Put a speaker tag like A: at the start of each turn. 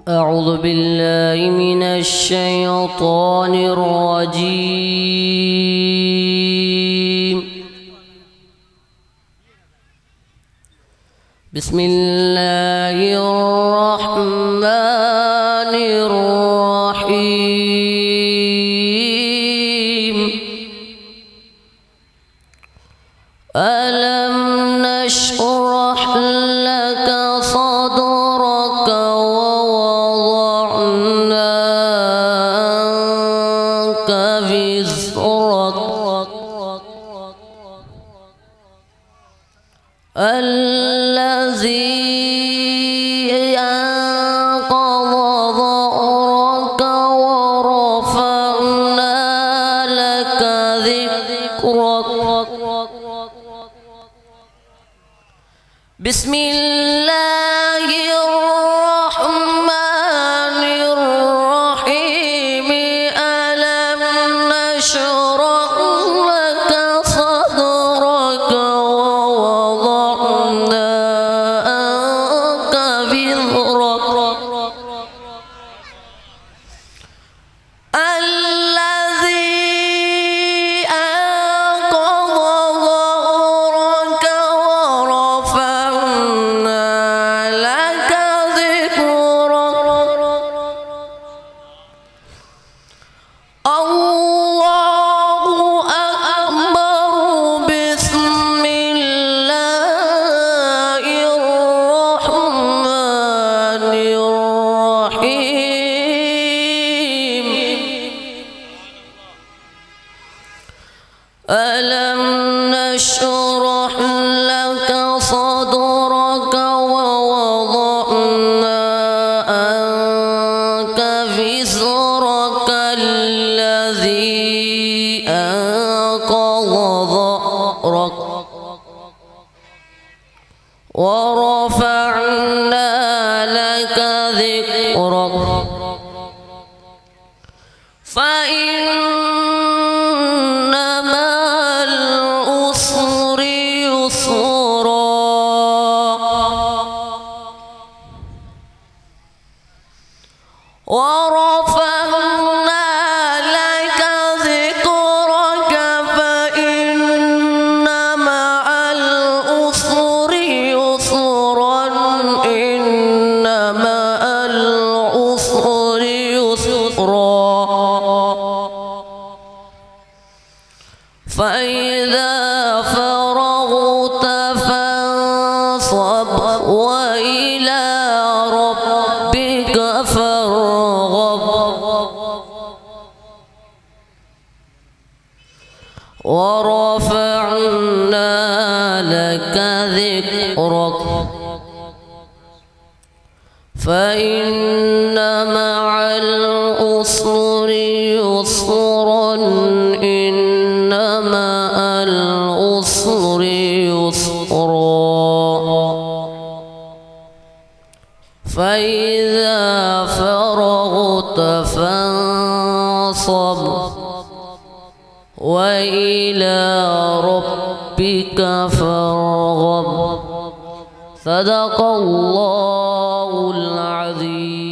A: أعوذ بالله من الشيطان الرجيم. بسم الله الرحمن الرحيم. ألم نشرح لك صدرك ووضعنا عنك وزرك الذي أنقض ظهرك ورفعنا لك ذكرك. بسم الله الرحمن الرحيم. ألم نشرح لك صدرك ووضعنا عنك وزرك الذي أنقض ظهرك ورفعنا لك ذكرك. الله أكبر. بسم الله الرحمن الرحيم. ألم نشرح لك صدرك ووضعنا عنك وزرك الذي أنقض ظهرك ورفعنا لك ذكرك. فإن مع العسر يسرا ورفعنا لك ذكرك. فإن مع العسر يسرا إن مع العسر يسرا. فإذا فرغت فانصب وإلى ربك فارغب. ورفعنا لك ذكرك. فإن مع العسر يسرا إن مع العسر يسرا. فإذا فرغت فانصب وإلى ربك فارغب. صدق الله العظيم.